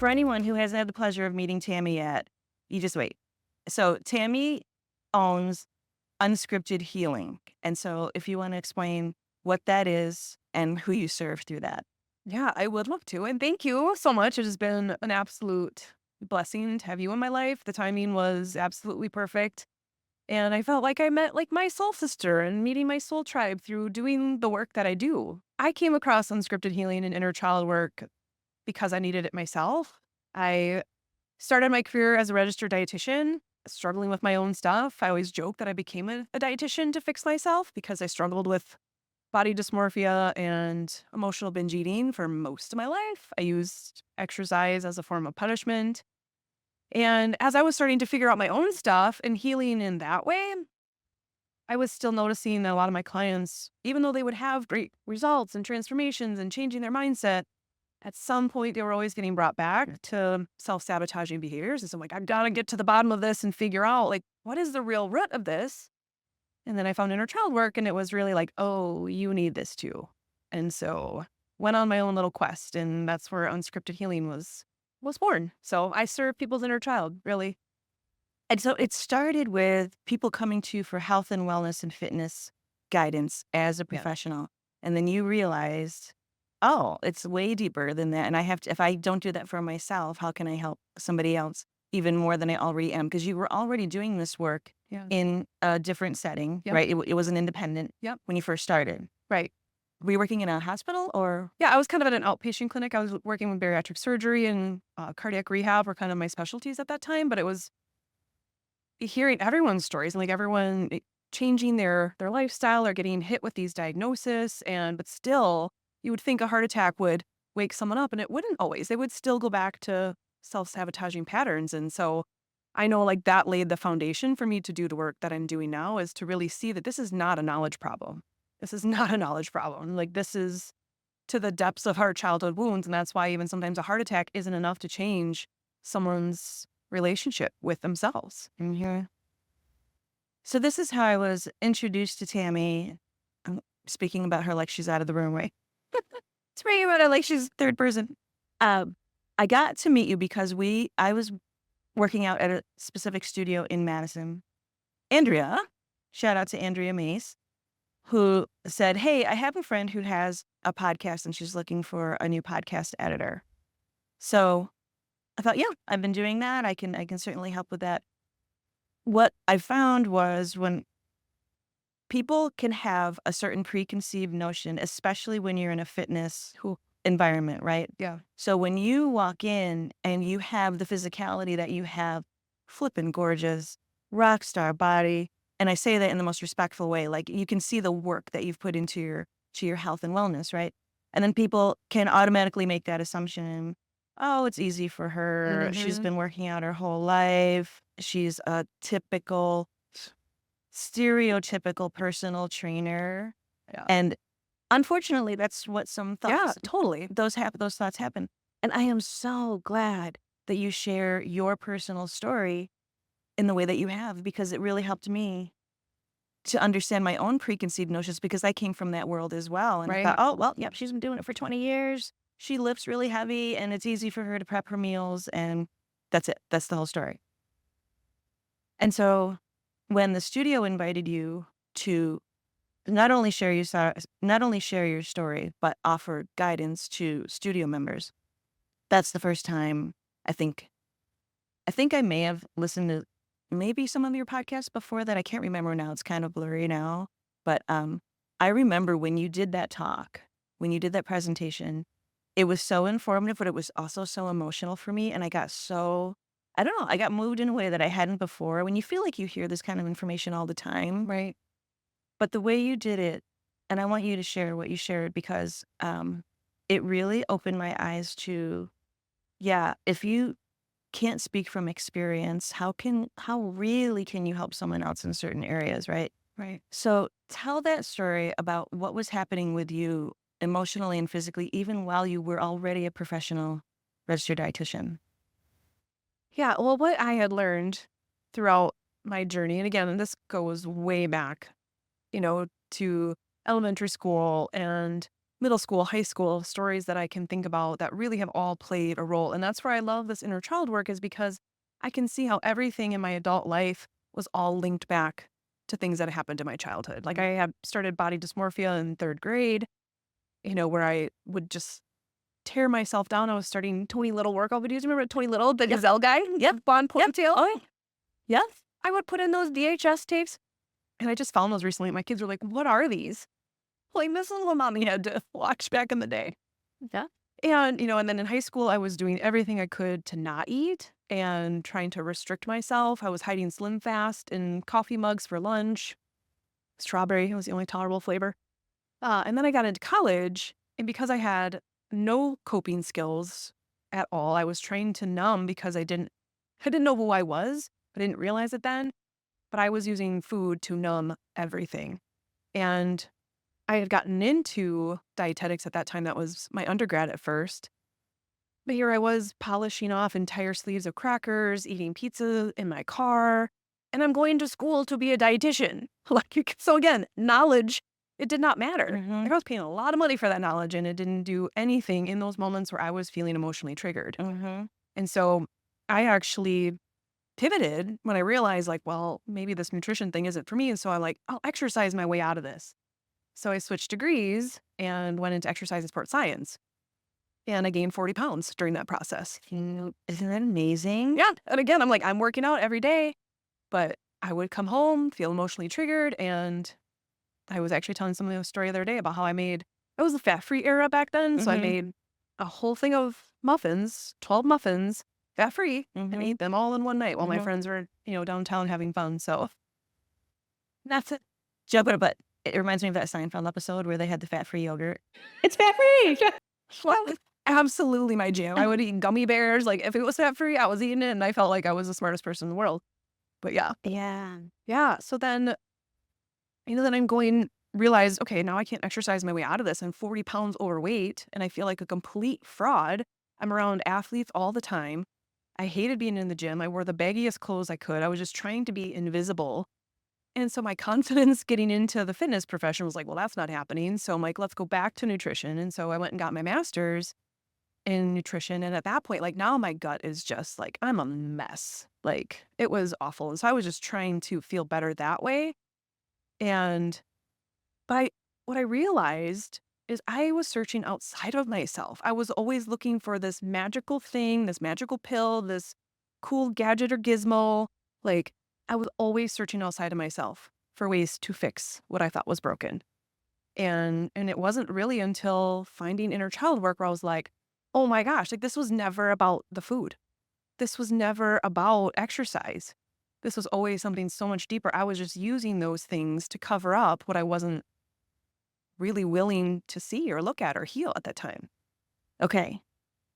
for anyone who hasn't had the pleasure of meeting Tami yet, you just wait. So Tami owns Unscripted Healing. And so if you want to explain what that is and who you serve through that. Yeah, I would love to. And thank you so much. It has been an absolute blessing to have you in my life. The timing was absolutely perfect. And I felt like I met like my soul sister and meeting my soul tribe through doing the work that I do. I came across unscripted healing and inner child work because I needed it myself. I started my career as a registered dietitian, struggling with my own stuff. I always joke that I became a dietitian to fix myself because I struggled with body dysmorphia and emotional binge eating for most of my life. I used exercise as a form of punishment. And as I was starting to figure out my own stuff and healing in that way, I was still noticing that a lot of my clients, even though they would have great results and transformations and changing their mindset, at some point they were always getting brought back to self-sabotaging behaviors. And so I'm like, I've got to get to the bottom of this and figure out like, what is the real root of this? And then I found inner child work and it was really like, oh, you need this too. And so went on my own little quest, and that's where unscripted healing was born. So I serve people's inner child, really. And so it started with people coming to you for health and wellness and fitness guidance as a Yeah. professional. And then you realized, oh, it's way deeper than that. And I have to, if I don't do that for myself, how can I help somebody else even more than I already am? Because you were already doing this work Yeah. in a different setting, Yep. right? It was an independent Yep. when you first started. Right. Were you working in a hospital or? Yeah. I was kind of at an outpatient clinic. I was working with bariatric surgery and cardiac rehab were kind of my specialties at that time. But it was hearing everyone's stories and like everyone changing their lifestyle or getting hit with these diagnoses. And but still, you would think a heart attack would wake someone up, and it wouldn't always. They would still go back to self-sabotaging patterns. And so I know like that laid the foundation for me to do the work that I'm doing now, is to really see that this is not a knowledge problem. This is not a knowledge problem. Like this is to the depths of our childhood wounds. And that's why even sometimes a heart attack isn't enough to change someone's relationship with themselves. Mhm. So this is how I was introduced to Tami. I'm speaking about her like she's out of the room, right? Speaking about her like she's third person. Um, I got to meet you because I was working out at a specific studio in Madison. Andrea, shout out to Andrea Mace, who said, "Hey, I have a friend who has a podcast and she's looking for a new podcast editor." So I thought, yeah, I've been doing that. I can certainly help with that. What I found was when people can have a certain preconceived notion, especially when you're in a fitness environment, right? Yeah. So when you walk in and you have the physicality that you have, flippin' gorgeous, rock star body, and I say that in the most respectful way, like you can see the work that you've put into your health and wellness, right? And then people can automatically make that assumption. Oh, it's easy for her. She's Hmm. been working out her whole life. She's a typical stereotypical personal trainer. Yeah. And unfortunately, that's what some Yeah, thoughts totally. those thoughts happen. And I am so glad that you share your personal story in the way that you have, because it really helped me to understand my own preconceived notions, because I came from that world as well. And I thought, Right. oh, well, yep, she's been doing it for 20 years. She lifts really heavy and it's easy for her to prep her meals. And that's it. That's the whole story. And so when the studio invited you to not only share your story, but offer guidance to studio members, that's the first time I think I may have listened to maybe some of your podcasts before that. I can't remember now. It's kind of blurry now. But I remember when you did that talk, when you did that presentation, it was so informative, but it was also so emotional for me. And I don't know, I got moved in a way that I hadn't before. When you feel like you hear this kind of information all the time, Right. but the way you did it, and I want you to share what you shared, because it really opened my eyes to, yeah, if you can't speak from experience, how really can you help someone else in certain areas, right? Right. So tell that story about what was happening with you emotionally and physically, even while you were already a professional registered dietitian. Yeah. Well, what I had learned throughout my journey, and again, this goes way back, to elementary school and middle school, high school stories that I can think about that really have all played a role. And that's where I love this inner child work, is because I can see how everything in my adult life was all linked back to things that happened in my childhood. Like I had started body dysmorphia in third grade, where I would just tear myself down. I was starting Tony Little workout videos. Remember Tony Little, the gazelle guy? Yep. Blonde Yep. ponytail? Oh, yeah. Yes. I would put in those VHS tapes, and I just found those recently. My kids were like, "What are these?" Like, this is what mommy had to watch back in the day. Yeah. And then in high school, I was doing everything I could to not eat and trying to restrict myself. I was hiding Slim Fast in coffee mugs for lunch. Strawberry was the only tolerable flavor. And then I got into college, and because I had no coping skills at all, I was trying to numb because I didn't know who I was. I didn't realize it then, but I was using food to numb everything. And I had gotten into dietetics at that time. That was my undergrad at first. But here I was polishing off entire sleeves of crackers, eating pizza in my car, and I'm going to school to be a dietitian. So again, knowledge, it did not matter. Mm-hmm. Like I was paying a lot of money for that knowledge, and it didn't do anything in those moments where I was feeling emotionally triggered. Mm-hmm. And so I actually pivoted when I realized, like, well, maybe this nutrition thing isn't for me. And so I'm like, I'll exercise my way out of this. So I switched degrees and went into exercise and sports science. And I gained 40 pounds during that process. Isn't that amazing? Yeah. And again, I'm like, I'm working out every day, but I would come home, feel emotionally triggered. And I was actually telling somebody a story the other day about how it was the fat free era back then. So I Mhm. made a whole thing of muffins, 12 muffins, fat free, and Mhm. ate them all in one night while my Mhm. friends were, downtown having fun. So that's it. Joker, but it reminds me of that Seinfeld episode where they had the fat-free yogurt. It's fat-free! Well, absolutely my jam. I would eat gummy bears. Like if it was fat free, I was eating it, and I felt like I was the smartest person in the world. But yeah. Yeah. Yeah. So then, then I'm going, realize, okay, now I can't exercise my way out of this. I'm 40 pounds overweight and I feel like a complete fraud. I'm around athletes all the time. I hated being in the gym. I wore the baggiest clothes I could. I was just trying to be invisible. And so my confidence getting into the fitness profession was like, well, that's not happening. So I'm like, let's go back to nutrition. And so I went and got my master's in nutrition. And at that point, like now my gut is just like, I'm a mess. Like it was awful. And so I was just trying to feel better that way. And what I realized is I was searching outside of myself. I was always looking for this magical thing, this magical pill, this cool gadget or gizmo. Like I was always searching outside of myself for ways to fix what I thought was broken. And it wasn't really until finding inner child work where I was like, oh my gosh, like this was never about the food. This was never about exercise. This was always something so much deeper. I was just using those things to cover up what I wasn't really willing to see or look at or heal at that time. Okay.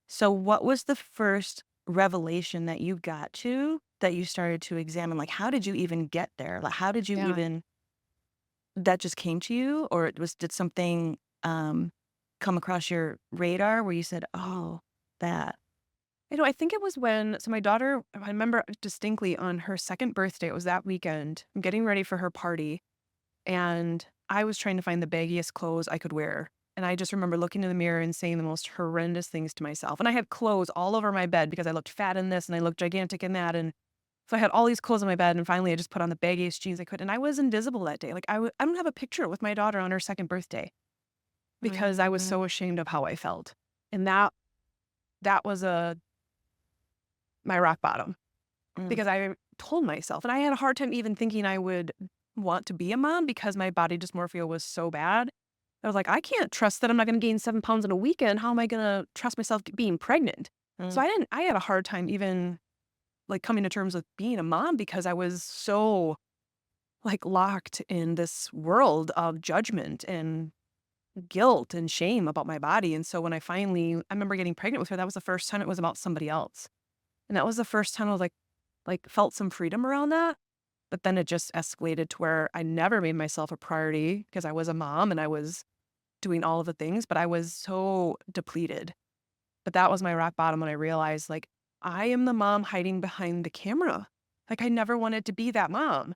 So what was the first revelation that you got to that you started to examine? Like, how did you even get there? Like, how did you Yeah. even that just came to you? Or did something come across your radar where you said, oh, that? I think it was so my daughter, I remember distinctly on her second birthday, it was that weekend, I'm getting ready for her party. And I was trying to find the baggiest clothes I could wear. And I just remember looking in the mirror and saying the most horrendous things to myself. And I had clothes all over my bed because I looked fat in this and I looked gigantic in that. And so I had all these clothes on my bed. And finally, I just put on the baggiest jeans I could. And I was invisible that day. Like, I don't have a picture with my daughter on her second birthday because I was so ashamed of how I felt. And that was my rock bottom Mm. because I told myself, and I had a hard time even thinking I would want to be a mom because my body dysmorphia was so bad. I was like, I can't trust that I'm not going to gain 7 pounds in a weekend. How am I going to trust myself being pregnant? So I had a hard time even like coming to terms with being a mom because I was so like locked in this world of judgment and guilt and shame about my body. And so when I remember getting pregnant with her, that was the first time it was about somebody else. And that was the first time I was like felt some freedom around that. But then it just escalated to where I never made myself a priority because I was a mom and I was doing all of the things, but I was so depleted. But that was my rock bottom when I realized like I am the mom hiding behind the camera. Like I never wanted to be that mom.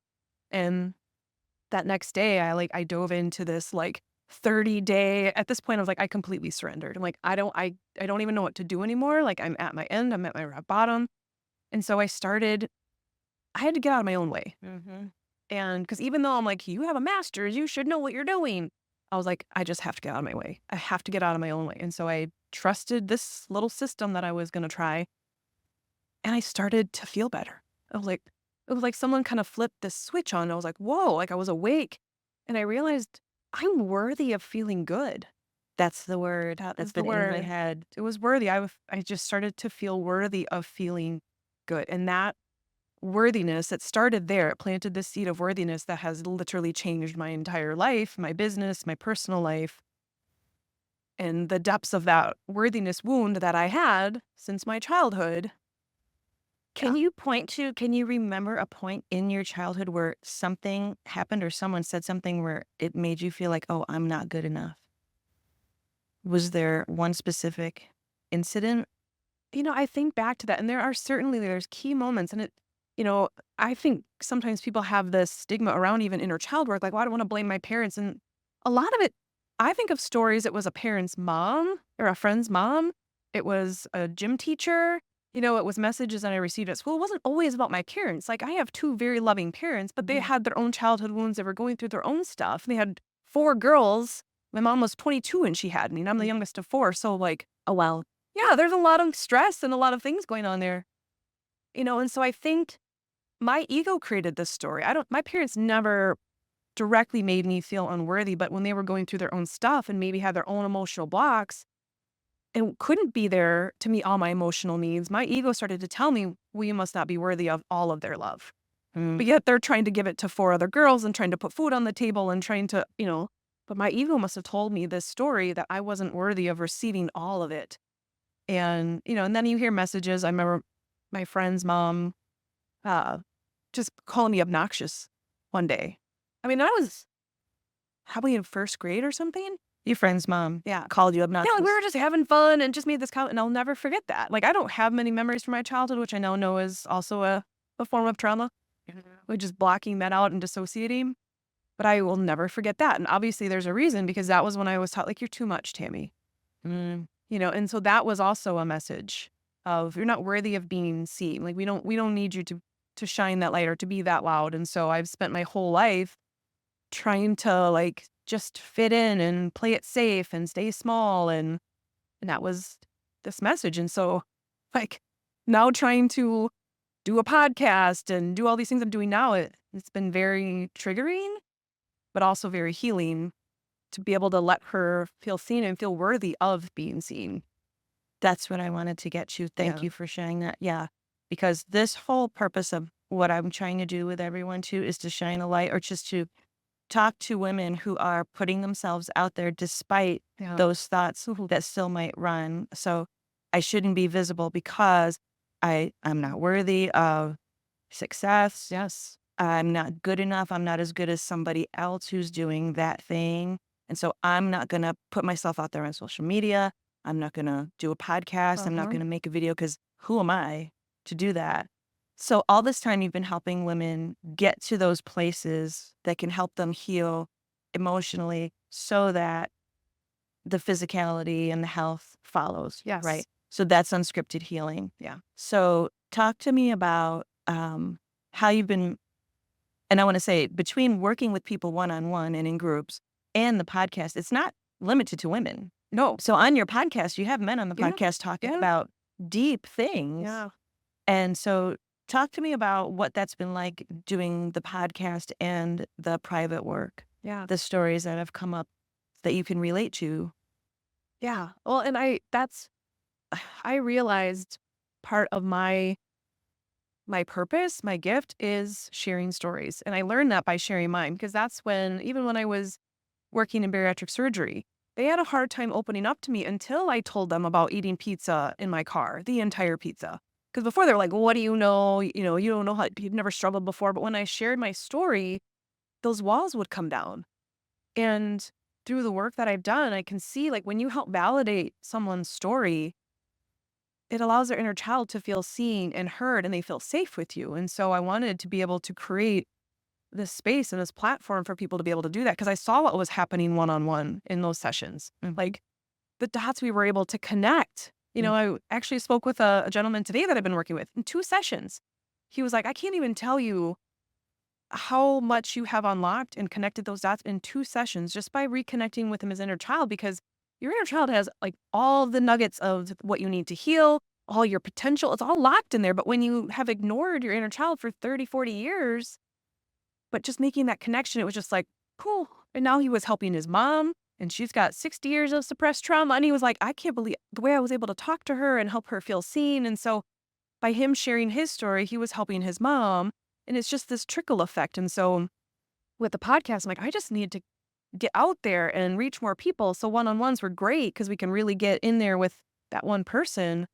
And that next day I dove into this like 30-day, at this point, I was like, I completely surrendered. I'm like, I don't even know what to do anymore. Like, I'm at my end. I'm at my rock bottom. And so I had to get out of my own way. Mhm. And because even though I'm like, you have a master's, you should know what you're doing. I was like, I just have to get out of my way. I have to get out of my own way. And so I trusted this little system that I was going to try. And I started to feel better. It was like someone kind of flipped this switch on. I was like, whoa, like I was awake. And I realized I'm worthy of feeling good. That's the word That that's was the been in my word. head. It was worthy. I just started to feel worthy of feeling good. And that worthiness, it started there. It planted this seed of worthiness that has literally changed my entire life, my business, my personal life, and the depths of that worthiness wound that I had since my childhood. Yeah. Can you remember a point in your childhood where something happened or someone said something where it made you feel like, "Oh, I'm not good enough"? Was there one specific incident? I think back to that, and there's key moments, and you know, I think sometimes people have this stigma around even inner child work, like, well, I don't want to blame my parents, and a lot of it, I think of stories. It was a parent's mom or a friend's mom. It was a gym teacher. It was messages that I received at school. It wasn't always about my parents. Like I have two very loving parents, but they Mhm. had their own childhood wounds. They were going through their own stuff. They had four girls. My mom was 22 when she had me, and I'm the youngest of four. So like, Oh, wow. yeah, there's a lot of stress and a lot of things going on there. And so I think my ego created this story. My parents never directly made me feel unworthy, but when they were going through their own stuff and maybe had their own emotional blocks and couldn't be there to meet all my emotional needs, my ego started to tell me, well, you must not be worthy of all of their love. Mm. But yet they're trying to give it to four other girls and trying to put food on the table and trying to, but my ego must have told me this story that I wasn't worthy of receiving all of it. And then you hear messages. I remember my friend's mom uh, just calling me obnoxious one day. I mean, I was probably in first grade or something. Your friend's mom Yeah. called you Yeah, like we obnoxious. were just having fun and just made this comment, and I'll never forget that. Like, I don't have many memories from my childhood, which I now know is also a form of trauma, which is blocking that out and dissociating. But I will never forget that. And obviously, there's a reason because that was when I was taught, like, you're too much, Tammy. Mm. And so that was also a message of you're not worthy of being seen. Like we don't need you to shine that light or to be that loud. And so I've spent my whole life trying to like just fit in and play it safe and stay small and that was this message. And so like now trying to do a podcast and do all these things I'm doing now, it's been very triggering, but also very healing to be able to let her feel seen and feel worthy of being seen. That's what I wanted to get you. Thank Yeah. you for sharing that. Yeah. Because this whole purpose of what I'm trying to do with everyone too is to shine a light or just to talk to women who are putting themselves out there despite Yeah. those thoughts that still might run. So I shouldn't be visible because I'm not worthy of success. Yes. I'm not good enough. I'm not as good as somebody else who's doing that thing. And so I'm not going to put myself out there on social media. I'm not going to do a podcast. I'm not Uh-huh. going to make a video because who am I to do that? So all this time you've been helping women get to those places that can help them heal emotionally so that the physicality and the health follows, right? Yes. So that's unscripted healing. Yeah. So talk to me about how you've been, and I want to say between working with people one on one and in groups and the podcast, it's not limited to women. No. So on your podcast, you have men on the Yeah. podcast talking Yeah. about deep things. Yeah. And so talk to me about what that's been like doing the podcast and the private work, Yeah. the stories that have come up that you can relate to. Yeah. Well, and I realized part of my purpose, my gift is sharing stories. And I learned that by sharing mine because that's when even when I was working in bariatric surgery, they had a hard time opening up to me until I told them about eating pizza in my car, the entire pizza. Because before they're like, what do you know? You don't know how you've never struggled before. But when I shared my story, those walls would come down. And through the work that I've done, I can see like when you help validate someone's story, it allows their inner child to feel seen and heard and they feel safe with you. And so I wanted to be able to create this space and this platform for people to be able to do that, because I saw what was happening one-on-one in those sessions. Like, the dots we were able to connect. You know, I actually spoke with a gentleman today that I've been working with in 2 sessions. He was like, "I can't even tell you how much you have unlocked and connected those dots in 2 sessions just by reconnecting with him, his inner child, because your inner child has like all the nuggets of what you need to heal, all your potential. It's all locked in there. But when you have ignored your inner child for 30, 40 years, but just making that connection, it was just like, cool. And now he was helping his mom, and she's got 60 years of suppressed trauma. And he was like, I can't believe the way I was able to talk to her and help her feel seen. And so by him sharing his story, he was helping his mom. And it's just this trickle effect. And so with the podcast, I'm like, I just need to get out there and reach more people. So one-on-ones were great because we can really get in there with that one person.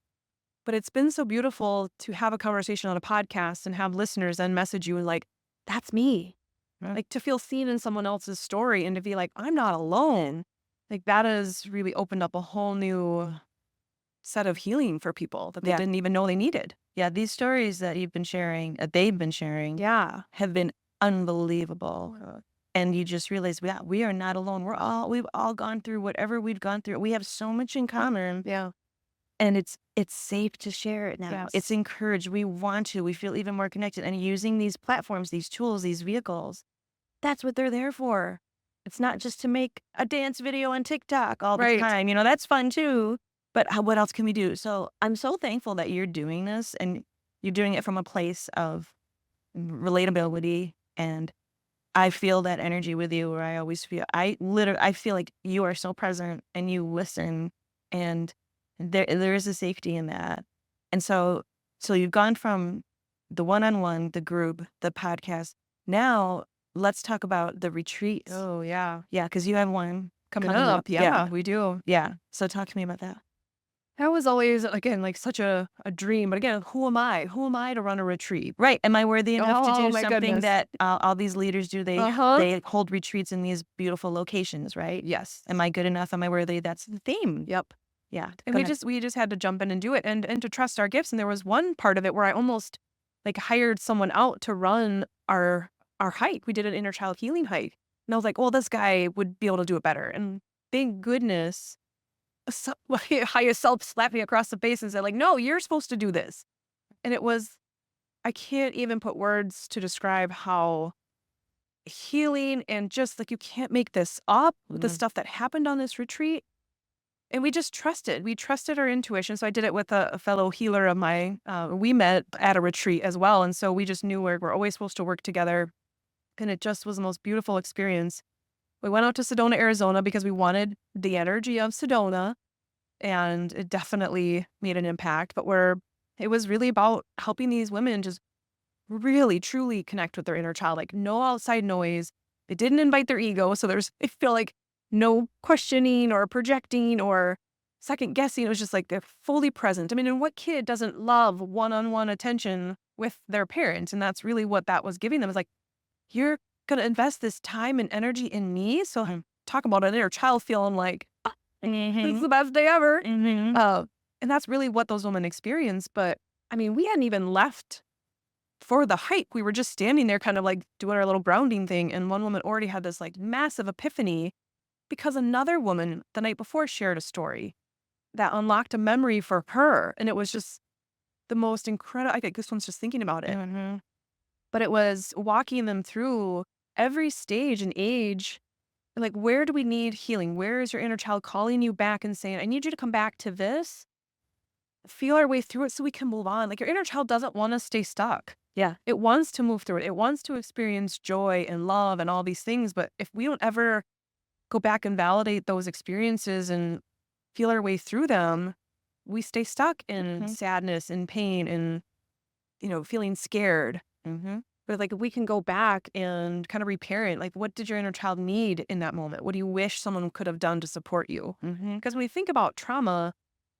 But it's been so beautiful to have a conversation on a podcast and have listeners then message you and like, that's me. Like, to feel seen in someone else's story and to be like, I'm not alone. Like, that has really opened up a whole new set of healing for people that they didn't even know they needed. Yeah, these stories that you've been sharing, they've been sharing, have been unbelievable. And you just realize, yeah, we are not alone. We've all gone through whatever we've gone through. We have so much in common. Yeah. And it's safe to share it now. Yes. It's encouraged. We want to. We feel even more connected. And using these platforms, these tools, these vehicles, that's what they're there for. It's not just to make a dance video on TikTok all the time. You know, that's fun too. But what else can we do? So I'm so thankful that you're doing this, and you're doing it from a place of relatability. And I feel that energy with you, where I always feel, I feel like you are so present and you listen, and there is a safety in that. And so you've gone from the one-on-one, the group, the podcast. Now let's talk about the retreats. Oh, yeah. Yeah, because you have one Coming up. Yeah, we do. Yeah. So talk to me about that. That was always, again, like such a dream. But again, who am I? Who am I to run a retreat? Right. Am I worthy enough to Oh, do my something goodness. that all these leaders do? They hold retreats in these beautiful locations, right? Yes. Am I good enough? Am I worthy? That's the theme. Yep. Yeah. And Go we ahead. just had to jump in and do it, and to trust our gifts. And there was one part of it where I almost like hired someone out to run our hike. We did an inner child healing hike. And I was like, well, this guy would be able to do it better. And thank goodness, highest self slapped me across the face and said, like, no, you're supposed to do this. And it was, I can't even put words to describe how healing, and just like, you can't make this up with the stuff that happened on this retreat. And we just trusted. We trusted our intuition. So I did it with a fellow healer of mine. We met at a retreat as well. And so we just knew we're always supposed to work together. And it just was the most beautiful experience. We went out to Sedona, Arizona, because we wanted the energy of Sedona. And it definitely made an impact. But it was really about helping these women just really, truly connect with their inner child. Like, no outside noise. They didn't invite their ego. So I feel like, no questioning or projecting or second guessing. It was just like they're fully present. I mean, and what kid doesn't love one-on-one attention with their parent? And that's really what that was giving them. Is like, you're going to invest this time and energy in me. So talk about an inner child feeling like, it's the best day ever. And that's really what those women experienced. But I mean, we hadn't even left for the hike. We were just standing there kind of like doing our little grounding thing. And one woman already had this like massive epiphany, because another woman the night before shared a story that unlocked a memory for her. And it was just the most incredible. I think this one's just thinking about it. But it was walking them through every stage and age. Like, where do we need healing? Where is your inner child calling you back and saying, I need you to come back to this? Feel our way through it so we can move on. Like, your inner child doesn't want to stay stuck. Yeah. It wants to move through it. It wants to experience joy and love and all these things. But if we don't ever go back and validate those experiences and feel our way through them, we stay stuck in sadness and pain and, feeling scared. But like, if we can go back and kind of reparent, like, what did your inner child need in that moment? What do you wish someone could have done to support you? Because when we think about trauma,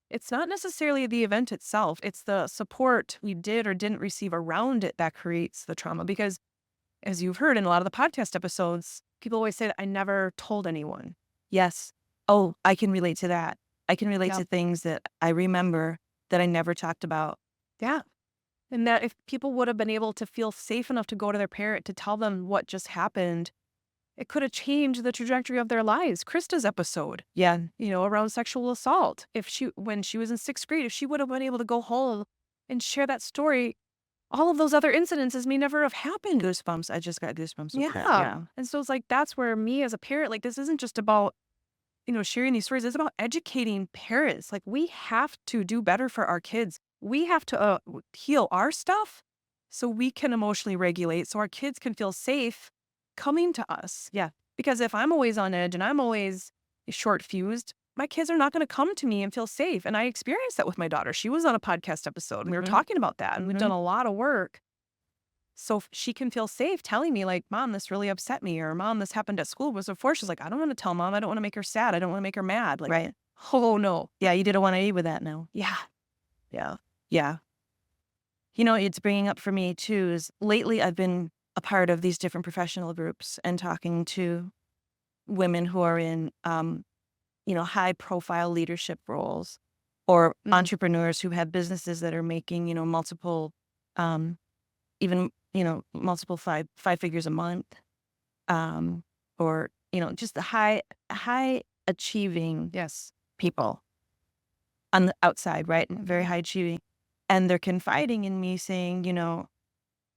it's not necessarily the event itself. It's the support we did or didn't receive around it that creates the trauma. Because as you've heard in a lot of the podcast episodes, people always say that I never told anyone. Yes. Oh, I can relate to that. I can relate to things that I remember that I never talked about. Yeah. And that if people would have been able to feel safe enough to go to their parent to tell them what just happened, it could have changed the trajectory of their lives. Krista's episode, Yeah. around sexual assault. When she was in 6th grade, if she would have been able to go home and share that story, all of those other incidences may never have happened. Goosebumps. I just got goosebumps with that. Yeah. Yeah. And so it's like, that's where me as a parent, like, this isn't just about, sharing these stories. It's about educating parents. Like, we have to do better for our kids. We have to heal our stuff so we can emotionally regulate, so our kids can feel safe coming to us. Yeah. Because if I'm always on edge and I'm always short fused, my kids are not going to come to me and feel safe. And I experienced that with my daughter. She was on a podcast episode and we were talking about that, and we've done a lot of work. So she can feel safe telling me, like, Mom, this really upset me, or Mom, this happened at school. Was before she's like, I don't want to tell Mom. I don't want to make her sad. I don't want to make her mad. Like, Right. oh no. Yeah. You did a 180 with that now. Yeah. Yeah. Yeah. It's bringing up for me too is lately I've been a part of these different professional groups and talking to women who are in, high profile leadership roles or entrepreneurs who have businesses that are making, multiple, even, multiple five figures a month, or, just the high achieving Yes. people on the outside, right? Very high achieving. And they're confiding in me saying,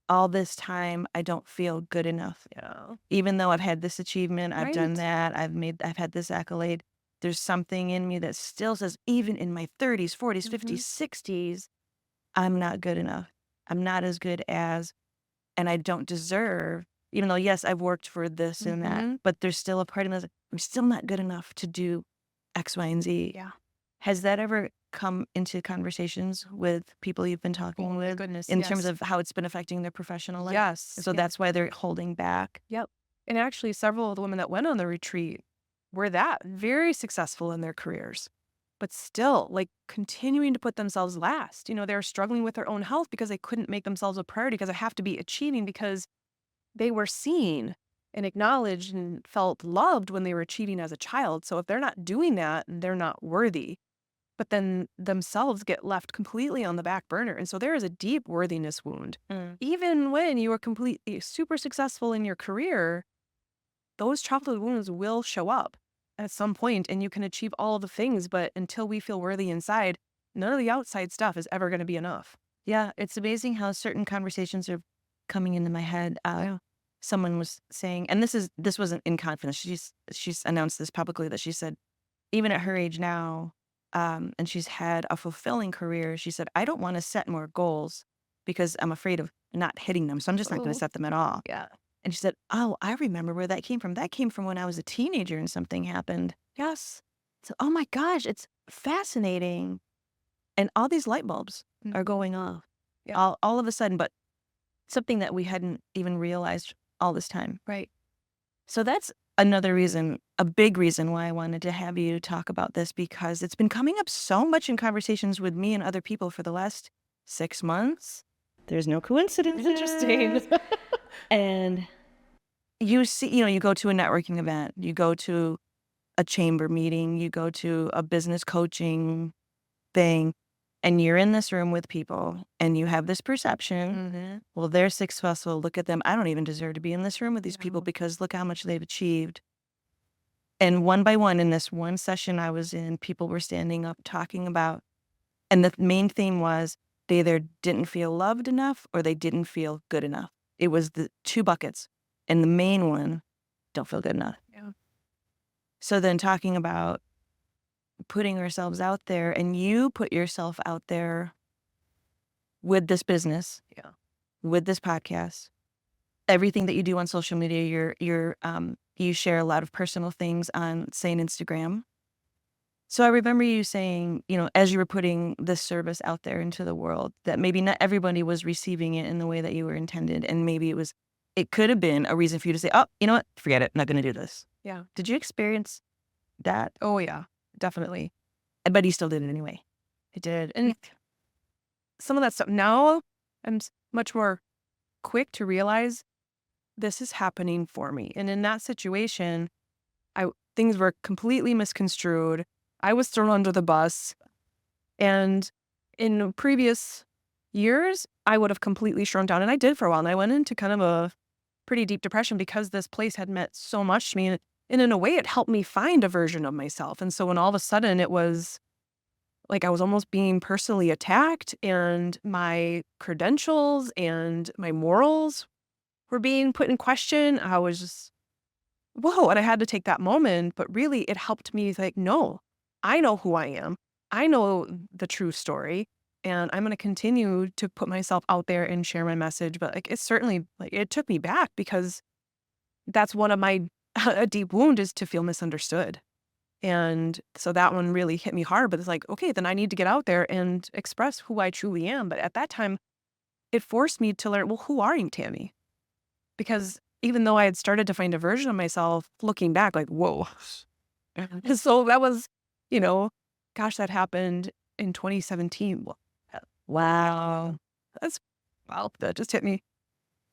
all this time I don't feel good enough. Yeah. Even though I've had this achievement, I've done Right. that, I've had this accolade. There's something in me that still says, even in my 30s, 40s, 50s, 60s, I'm not good enough. I'm not as good as, and I don't deserve, even though, yes, I've worked for this and that, but there's still a part of me that's like, I'm still not good enough to do X, Y, and Z. Yeah. Has that ever come into conversations with people you've been talking Oh my with goodness. in terms yes. of how it's been affecting their professional life? Yes. So that's why they're holding back. Yep. And actually, several of the women that went on the retreat were that very successful in their careers, but still, like, continuing to put themselves last. They were struggling with their own health because they couldn't make themselves a priority because they have to be achieving, because they were seen and acknowledged and felt loved when they were achieving as a child. So if they're not doing that, they're not worthy. But then themselves get left completely on the back burner. And so there is a deep worthiness wound. Even when you are completely super successful in your career, those childhood wounds will show up at some point, and you can achieve all of the things. But until we feel worthy inside, none of the outside stuff is ever going to be enough. Yeah, it's amazing how certain conversations are coming into my head. Someone was saying, and this wasn't in confidence. She's announced this publicly, that she said, even at her age now, and she's had a fulfilling career, she said, I don't want to set more goals because I'm afraid of not hitting them. So I'm just not going to set them at all. Yeah. And she said, oh, I remember where that came from. That came from when I was a teenager and something happened. Yes. So, oh my gosh, it's fascinating. And all these light bulbs are going off all of a sudden, but something that we hadn't even realized all this time. Right. So that's another reason, a big reason why I wanted to have you talk about this, because it's been coming up so much in conversations with me and other people for the last 6 months. There's no coincidence. Interesting. And you see, you go to a networking event, you go to a chamber meeting, you go to a business coaching thing, and you're in this room with people and you have this perception, well, they're successful. Look at them. I don't even deserve to be in this room with these people because look how much they've achieved. And one by one, in this one session I was in, people were standing up talking about, and the main theme was they either didn't feel loved enough or they didn't feel good enough. It was the two buckets. And the main one, don't feel good enough. Yeah. So then talking about putting ourselves out there, and you put yourself out there with this business, with this podcast, everything that you do on social media, you share a lot of personal things on, say, Instagram. So I remember you saying, as you were putting this service out there into the world, that maybe not everybody was receiving it in the way that you were intended. And maybe it could have been a reason for you to say, oh, you know what? Forget it. I'm not going to do this. Yeah. Did you experience that? Oh, yeah, definitely. But you still did it anyway. I did. And some of that stuff, now I'm much more quick to realize this is happening for me. And in that situation, things were completely misconstrued. I was thrown under the bus. And in previous years, I would have completely shrunk down. And I did for a while. And I went into kind of a pretty deep depression because this place had meant so much to me. And in a way, it helped me find a version of myself. And so when all of a sudden it was like I was almost being personally attacked and my credentials and my morals were being put in question, I was just, whoa. And I had to take that moment. But really, it helped me like, no, I know who I am. I know the true story. And I'm going to continue to put myself out there and share my message. But like, it's certainly like it took me back because that's one of my a deep wound is to feel misunderstood. And so that one really hit me hard. But it's like, okay, then I need to get out there and express who I truly am. But at that time, it forced me to learn, well, who are you, Tami? Because even though I had started to find a version of myself, looking back, like, whoa. So that was, you know, gosh, that happened in 2017. Wow. That's, wow, that just hit me.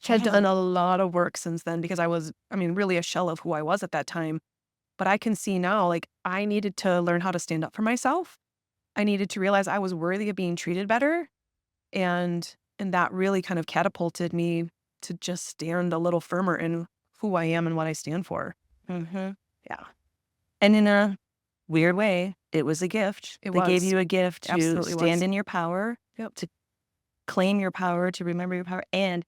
Had done a lot of work since then because I was, really a shell of who I was at that time. But I can see now, like, I needed to learn how to stand up for myself. I needed to realize I was worthy of being treated better. And that really kind of catapulted me to just stand a little firmer in who I am and what I stand for. Mm-hmm. Yeah. And in a weird way, it was a gift. It They gave was. you a gift to Absolutely stand was. in your power, Yep. to claim your power, to remember your power, and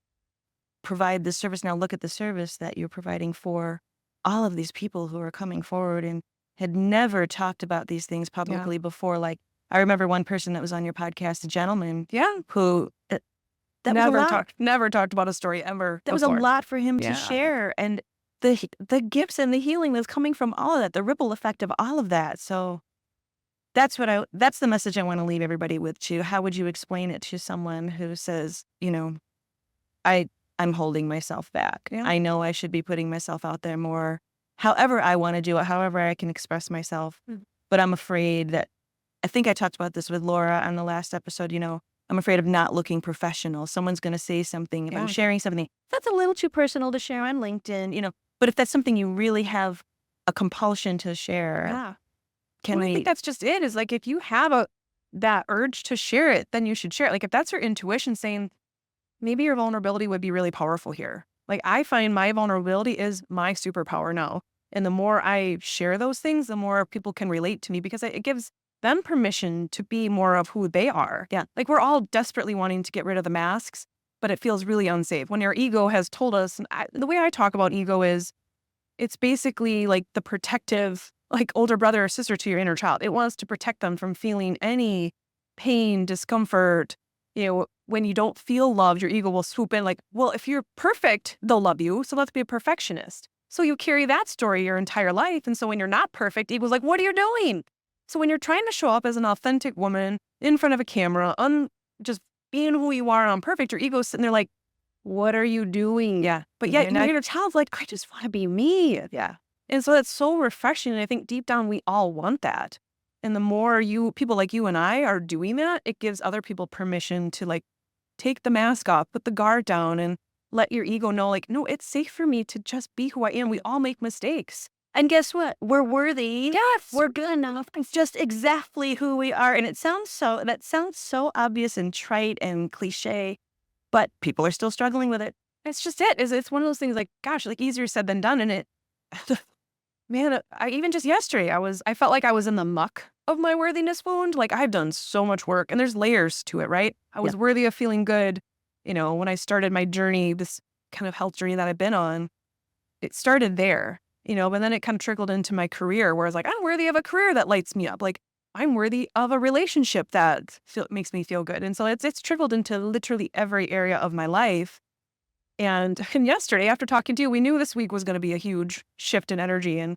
provide the service. Now look at the service that you're providing for all of these people who are coming forward and had never talked about these things publicly before. Like, I remember one person that was on your podcast, a gentleman, who that was a lot. Never talked about a story ever. That was a lot for him to share, and the gifts and the healing that's coming from all of that, the ripple effect of all of that. So that's the message I want to leave everybody with too. How would you explain it to someone who says, I'm holding myself back. Yeah. I know I should be putting myself out there more, however I want to do it, however I can express myself. But I'm afraid that, I think I talked about this with Laura on the last episode, I'm afraid of not looking professional. Someone's going to say something, if I'm sharing something, that's a little too personal to share on LinkedIn, but if that's something you really have a compulsion to share, I think that's just it, is like, if you have that urge to share it, then you should share it. Like, if that's your intuition saying, maybe your vulnerability would be really powerful here. Like, I find my vulnerability is my superpower now. And the more I share those things, the more people can relate to me because it gives them permission to be more of who they are. Yeah. Like, we're all desperately wanting to get rid of the masks, but it feels really unsafe. When your ego has told us, and the way I talk about ego is it's basically like the protective, like, older brother or sister to your inner child. It wants to protect them from feeling any pain, discomfort. When you don't feel loved, your ego will swoop in like, well, if you're perfect, they'll love you. So let's be a perfectionist. So you carry that story your entire life. And so when you're not perfect, ego's like, what are you doing? So when you're trying to show up as an authentic woman in front of a camera, just being who you are unperfect, your ego's sitting there like, what are you doing? Yeah. But yet your inner child's like, I just want to be me. Yeah. And so that's so refreshing. And I think deep down, we all want that. And the more people like you and I are doing that, it gives other people permission to, like, take the mask off, put the guard down, and let your ego know, like, no, it's safe for me to just be who I am. We all make mistakes. And guess what? We're worthy. Yes. We're good enough. It's just exactly who we are. And that sounds so obvious and trite and cliche, but people are still struggling with it. It's just it. It's one of those things, like, gosh, like, easier said than done. And it, man, even just yesterday, I felt like I was in the muck of my worthiness wound. Like, I've done so much work and there's layers to it, right? I was worthy of feeling good. When I started my journey, this kind of health journey that I've been on, it started there, but then it kind of trickled into my career where I was like, I'm worthy of a career that lights me up. Like, I'm worthy of a relationship that makes me feel good. And so it's trickled into literally every area of my life. And yesterday, after talking to you, we knew this week was going to be a huge shift in energy. And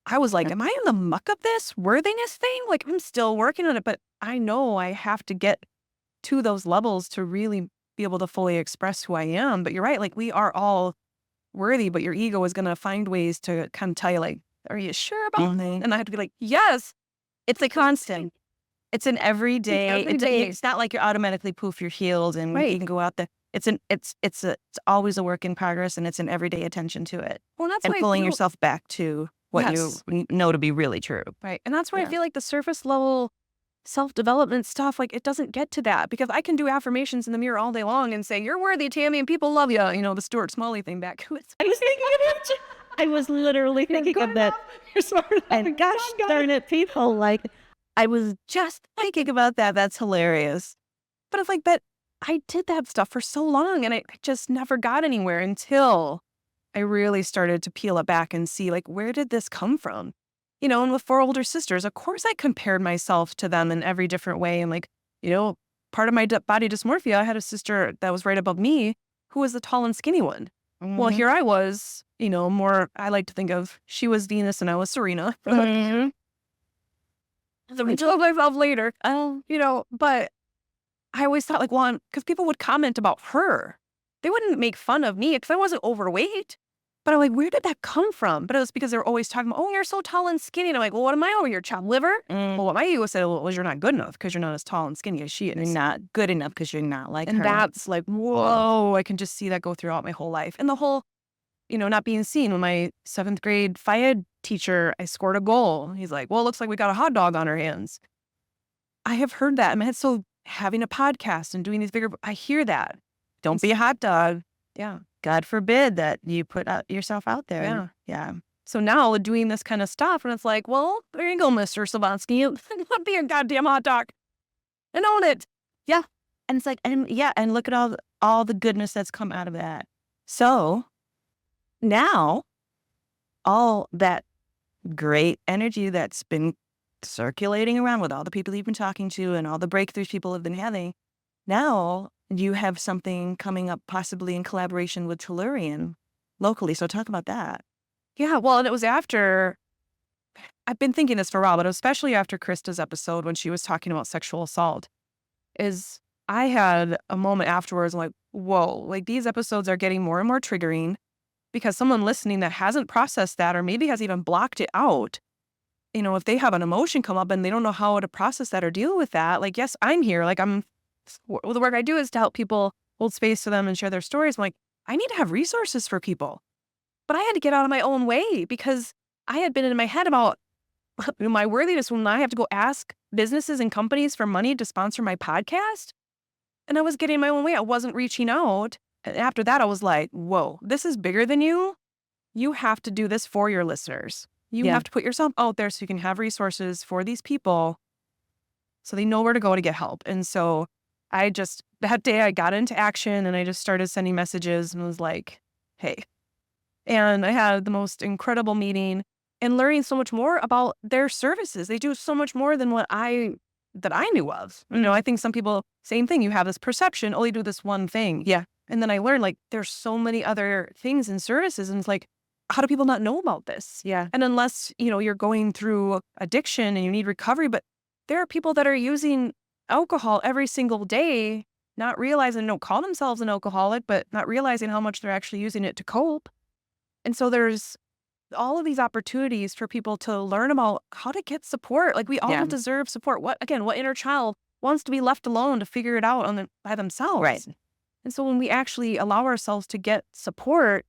I was like, am I in the muck of this worthiness thing? Like, I'm still working on it, but I know I have to get to those levels to really be able to fully express who I am. But you're right. Like, we are all worthy, but your ego is going to find ways to kind of tell you, like, are you sure about that? And I have to be like, yes. It's a constant. It's an everyday. It's not like you're automatically poof, you're healed and you can go out there. It's always a work in progress, and it's an everyday attention to it. Well, that's and why pulling yourself back to what you know to be really true. Right. And that's why I feel like the surface level self-development stuff, like, it doesn't get to that because I can do affirmations in the mirror all day long and say, "You're worthy, Tammy, and people love you." You know, the Stuart Smalley thing back. I was thinking of it. I was literally You're thinking good of that. enough. You're smart enough. And gosh darn it, people, like, I was just thinking about that. That's hilarious. But it's like, but I did that stuff for so long and I just never got anywhere until I really started to peel it back and see, like, where did this come from? You know, and with 4 older sisters, of course I compared myself to them in every different way. And like, you know, part of my body dysmorphia, I had a sister that was right above me who was the tall and skinny one. Well, here I was, you know, more, I like to think of, she was Venus and I was Serena. Mhm. So I told myself later, you know, but I always thought like, well, because people would comment about her. They wouldn't make fun of me because I wasn't overweight. But I'm like, where did that come from? But it was because they were always talking about, oh, you're so tall and skinny. And I'm like, well, what am I over here, chopped liver? Well, what my ego said was, you're not good enough because you're not as tall and skinny as she You're is. not good enough because you're not like And her. that's like, whoa, I can just see that go throughout my whole life. And the whole, you know, not being seen. When my 7th grade FIAD teacher, I scored a goal. He's like, well, it looks like we got a hot dog on our hands. I have heard that in my head. So having a podcast and doing these bigger, I hear that. Don't be a hot dog. Yeah. God forbid that you put yourself out there. Yeah. Yeah. So now doing this kind of stuff, and it's like, well, there you go, Mr. Savansky. Not be a goddamn hot dog and own it. Yeah. And it's like, and look at all the goodness that's come out of that. So now all that great energy that's been circulating around with all the people you've been talking to and all the breakthroughs people have been having, now you have something coming up possibly in collaboration with Tellurian locally. So talk about that. Yeah, well, and it was after, I've been thinking this for a while, but especially after Krista's episode when she was talking about sexual assault, is I had a moment afterwards, I'm like, whoa, like these episodes are getting more and more triggering because someone listening that hasn't processed that or maybe has even blocked it out, you know, if they have an emotion come up and they don't know how to process that or deal with that, like, yes, I'm here. Like, well, the work I do is to help people hold space for them and share their stories. I'm like, I need to have resources for people. But I had to get out of my own way because I had been in my head about my worthiness when I have to go ask businesses and companies for money to sponsor my podcast. And I was getting in my own way. I wasn't reaching out. And after that, I was like, whoa, this is bigger than you. You have to do this for your listeners. You have to put yourself out there so you can have resources for these people so they know where to go to get help. And so that day I got into action and I just started sending messages and was like, hey. And I had the most incredible meeting and learning so much more about their services. They do so much more than that I knew of. You know, I think some people, same thing. You have this perception, oh, you do this one thing. Yeah. And then I learned like there's so many other things and services. And it's like, how do people not know about this? Yeah. And unless, you know, you're going through addiction and you need recovery, but there are people that are using alcohol every single day, not realizing, don't call themselves an alcoholic, but not realizing how much they're actually using it to cope. And so there's all of these opportunities for people to learn about how to get support. Like we all deserve support. What inner child wants to be left alone to figure it out by themselves? Right. And so when we actually allow ourselves to get support,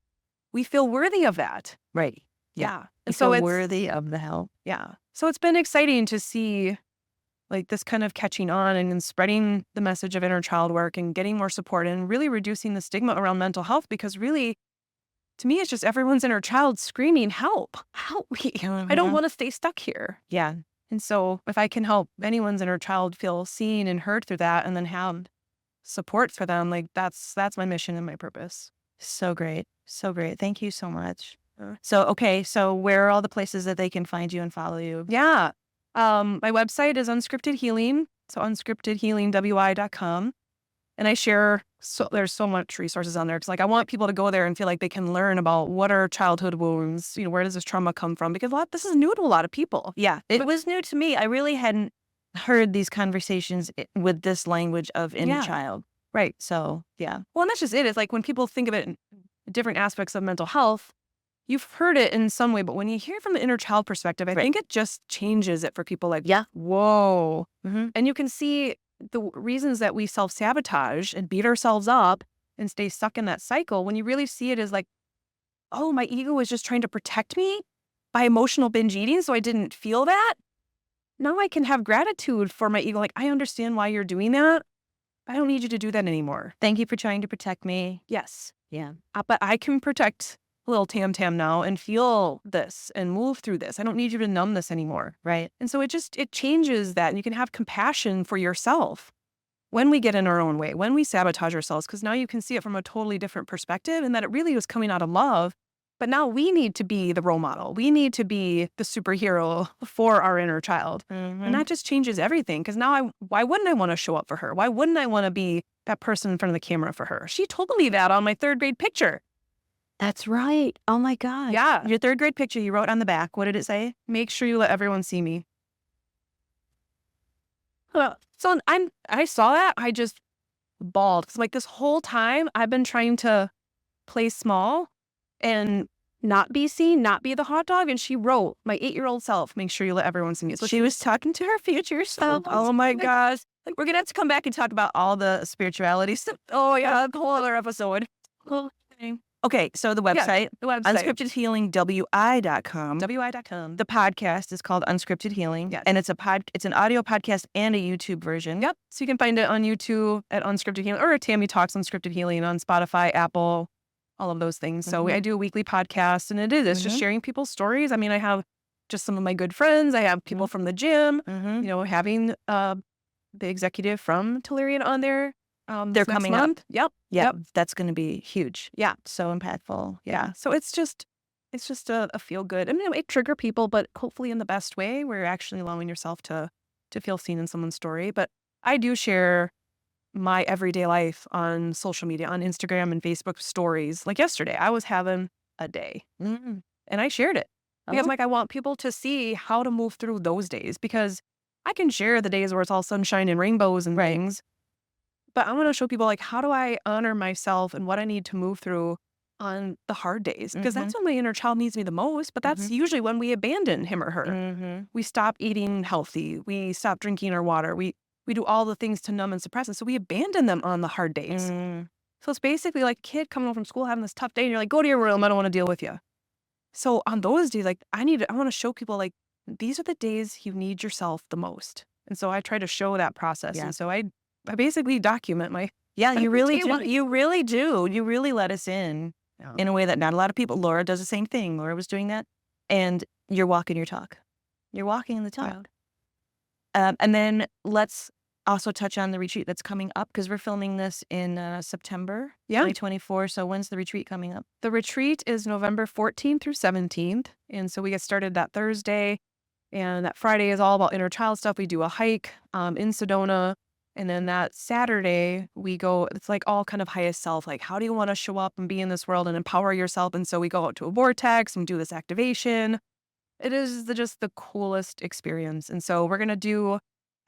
we feel worthy of that. Right. Yeah. And so so it's worthy of the help. Yeah. So it's been exciting to see like this kind of catching on and spreading the message of inner child work and getting more support and really reducing the stigma around mental health because really, to me, it's just everyone's inner child screaming, help me. I don't want to stay stuck here. Yeah. And so if I can help anyone's inner child feel seen and heard through that and then have support for them, like that's my mission and my purpose. So great. So great. Thank you so much. So where are all the places that they can find you and follow you? Yeah. My website is Unscripted Healing. So unscriptedhealingwi.com. And I share, there's so much resources on there. Because like I want people to go there and feel like they can learn about what are childhood wounds, you know, where does this trauma come from? Because this is new to a lot of people. Yeah. It was new to me. I really hadn't heard these conversations with this language of inner child. Right. So, yeah. Well, and that's just it. It's like when people think of it in different aspects of mental health, you've heard it in some way, but when you hear from the inner child perspective, I think it just changes it for people like, whoa. Mm-hmm. And you can see the reasons that we self-sabotage and beat ourselves up and stay stuck in that cycle. When you really see it as like, oh, my ego is just trying to protect me by emotional binge eating so I didn't feel that. now I can have gratitude for my ego. Like, I understand why you're doing that. I don't need you to do that anymore. Thank you for trying to protect me. Yes. Yeah. But I can protect little Tam now and feel this and move through this. I don't need you to numb this anymore. Right. And so it changes that. And you can have compassion for yourself when we get in our own way, when we sabotage ourselves, because now you can see it from a totally different perspective and that it really was coming out of love. But now we need to be the role model. We need to be the superhero for our inner child. And that just changes everything. Because now why wouldn't I want to show up for her? Why wouldn't I want to be that person in front of the camera for her? She told me that on my 3rd grade picture. That's right. Oh my God. Yeah. Your 3rd grade picture you wrote on the back. What did it say? Make sure you let everyone see me. So I saw that. I just bawled. Because like this whole time I've been trying to play small and not be seen, not be the hot dog. And she wrote, my 8-year-old self, make sure you let everyone see me. So she was talking to her future self. Oh my gosh. Like, we're going to have to come back and talk about all the spirituality stuff. Oh yeah, a whole other episode. Okay, so the website, The website. unscriptedhealingwi.com. wi.com. The podcast is called Unscripted Healing. Yes. And it's an audio podcast and a YouTube version. Yep. So you can find it on YouTube at Unscripted Healing or Tami Talks Unscripted Healing on Spotify, Apple, all of those things. So I do a weekly podcast and it's just sharing people's stories. I mean, I have just some of my good friends. I have people from the gym, having the executive from Tellurian on there. They're coming up. Yep. That's going to be huge. Yeah. So impactful. Yeah. So it's just a feel good. I mean, it might trigger people, but hopefully in the best way where you're actually allowing yourself to feel seen in someone's story. But I do share my everyday life on social media, on Instagram and Facebook stories. Like yesterday, I was having a day and I shared it because I want people to see how to move through those days, because I can share the days where it's all sunshine and rainbows and things. But I want to show people like, how do I honor myself and what I need to move through on the hard days? Because that's when my inner child needs me the most. But that's usually when we abandon him or her. We stop eating healthy. We stop drinking our water. We do all the things to numb and suppress it. So we abandon them on the hard days. So it's basically like a kid coming home from school having this tough day and you're like, go to your room. I don't want to deal with you. So on those days, like I want to show people like, these are the days you need yourself the most. And so I try to show that process. And so I basically document my you really do. You really do. You really let us in a way that not a lot of people. Laura does the same thing. Laura was doing that. And you're walking your talk. You're walking the talk. And then let's also touch on the retreat that's coming up, because we're filming this in September 2024. So when's the retreat coming up? The retreat is November 14th through 17th. And so we get started that Thursday. And that Friday is all about inner child stuff. We do a hike in Sedona. And then that Saturday, we go, it's like all kind of highest self. Like, how do you want to show up and be in this world and empower yourself? And so we go out to a vortex and do this activation. It is just the coolest experience. And so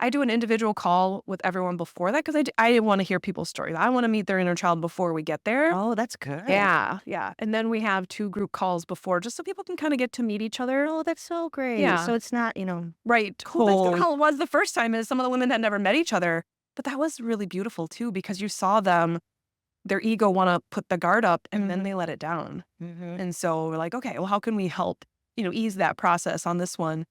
I do an individual call with everyone before that, because I want to hear people's stories. I want to meet their inner child before we get there. Oh, that's good. Yeah. And then we have 2 group calls before, just so people can kind of get to meet each other. Oh, that's so great. Yeah. So it's not, right. Cool. That's how it was the first time, is some of the women had never met each other. But that was really beautiful too, because you saw them, their ego want to put the guard up and then they let it down. And so we're like, okay, well, how can we help, ease that process on this one?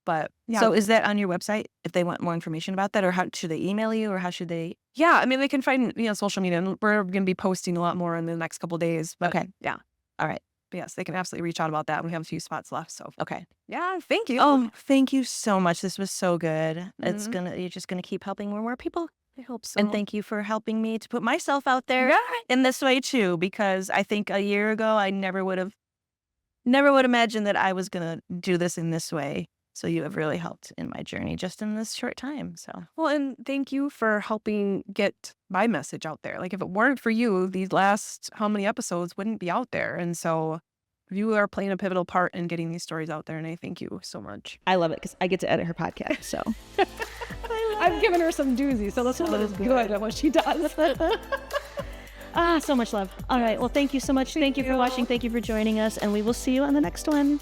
But yeah. So is that on your website if they want more information about that, or how should they email you, or how should they? Yeah, I mean, they can find social media, and we're going to be posting a lot more in the next couple of days. But okay. Yeah. All right. But yes, they can absolutely reach out about that. We have a few spots left. So okay. Yeah, thank you. Oh, thank you so much. This was so good. You're just gonna keep helping more people. I hope so. And thank you for helping me to put myself out there in this way too, because I think a year ago I never would imagine that I was gonna do this in this way. So you have really helped in my journey just in this short time. So well, and thank you for helping get my message out there. Like, if it weren't for you, these last how many episodes wouldn't be out there. And so you are playing a pivotal part in getting these stories out there, and I thank you so much. I love it because I get to edit her podcast. So I've given her some doozies, so this one is good at what she does. so much love. All right. Well, thank you so much. Thank you for watching. Thank you for joining us. And we will see you on the next one.